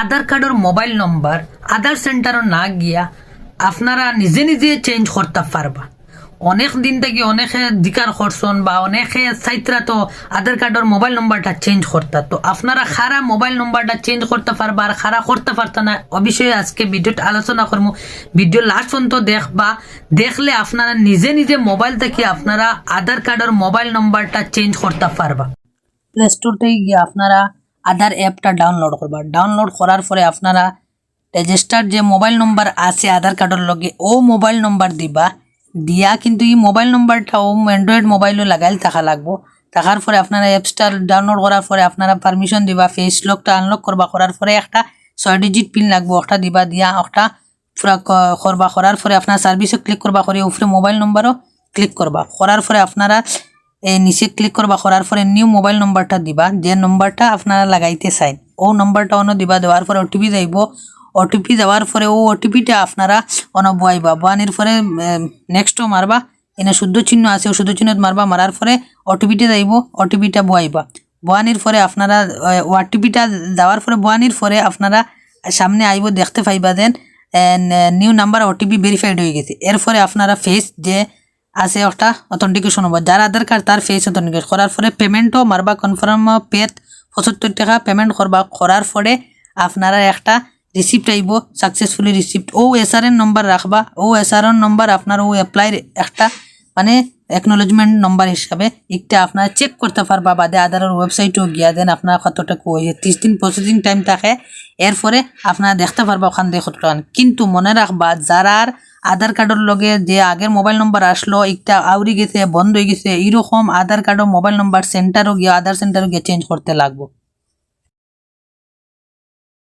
আধার কার্ডের মোবাইল নম্বর আধার সেন্টারও না গিয়া আপনারা নিজে নিজে চেঞ্জ করতে পারবা। অনেক দিন থেকে অনেকে জিকার করছেন বা অনেকে চাইতরা তো আধার কার্ডের মোবাইল নম্বরটা চেঞ্জ করতা, তো আপনারা খারা মোবাইল নম্বরটা চেঞ্জ করতে পারবা আর খারা করতে পারত না ও বিষয়ে আজকে ভিডিওটা আলোচনা করবো। ভিডিও লাস্ট পর্যন্ত দেখবা, দেখলে আপনারা নিজে নিজে মোবাইল থেকে আপনারা আধার কার্ডের মোবাইল নম্বরটা চেঞ্জ করতে পারবা। প্লে স্টোর থেকে গিয়ে আপনারা আধার অ্যাপটা ডাউনলোড করবা। ডাউনলোড করার পরে আপনারা রেজিস্টার যে মোবাইল নম্বর আছে আধার কার্ডের লগে ও মোবাইল নম্বর দিবা। দিয়া কিন্তু এই মোবাইল নম্বরটা ও অ্যান্ড্রয়েড মোবাইলও লাগাইল থাকা লাগবো। থাকার পরে আপনারা অ্যাপসটা ডাউনলোড করার পরে আপনারা পারমিশন দিবা, ফেস লকটা আনলক করবা। করার পরে একটা 6 ডিজিট পিন লাগবো, ওটা দিবা। দিয়া ওটা পুরা করবা। করার পরে আপনার সার্ভিসও ক্লিক করবা, করে উপরে মোবাইল নম্বরও ক্লিক করবা। করার পরে আপনারা নিচে ক্লিক করবা। করার পরে নিউ মোবাইল নম্বরটা দিবা, যে নম্বরটা আপনারা লাগাইতে চাইন ও নম্বরটা অন্য দিবা। দেওয়ার পরে ওটিপি যাইব। ওটিপি দেওয়ার পরে ও ওটিপিটা আপনারা অন বয়াইবা। বয়ানির পরে নেক্সটও মারবা। এনে শুদ্ধ চিহ্ন আছে, ও শুদ্ধ চিহ্ন মারবা। মারার পরে ওটিপিটা যাইব, ওটিপিটা বয়াইবা। বয়ানির পরে আপনারা ওটিপিটা দেওয়ার পরে বয়ানির পরে আপনারা সামনে আইব, দেখতে পাইবা দেন নিউ নাম্বার ওটিপি ভেরিফাইড হয়ে গেছে। এরপরে আপনারা ফেস যে আছে ওটা অথেন্টিকেশন হবো, যার আধার কার্ড তার ফেস অথেন্টিকেশন করার পরে পেমেন্টও মারবা। কনফার্ম পেড 75 টাকা পেমেন্ট করবা। করার পরে আপনারা একটা রিসিপ্ট আইব, সাকসেসফুলি রিসিপ্ট। ও এসআরএন নম্বর রাখবা। ও এসআরএন নম্বর আপনার ও অ্যাপ্লাইয়ের একটা মানে অ্যাকনোলেজমেন্ট নম্বর হিসাবে একটা আপনারা চেক করতে পারবা। বাদে আধারের ওয়েবসাইটেও গিয়া দেন আপনার কতটুকু 30 দিন প্রসেসিং টাইম থাকে। এরপরে আপনারা দেখতে পারবা ওখান দিয়ে কত টাকা। কিন্তু মনে রাখবা, যারার আধার কার্ডের লগে যে আগের মোবাইল নম্বর আসলো একটা আউরি গেছে, বন্ধ হয়ে গেছে, এইরকম আধার কার্ডের মোবাইল নম্বর সেন্টারও গিয়ে আধার সেন্টারও গিয়ে চেঞ্জ করতে লাগবো।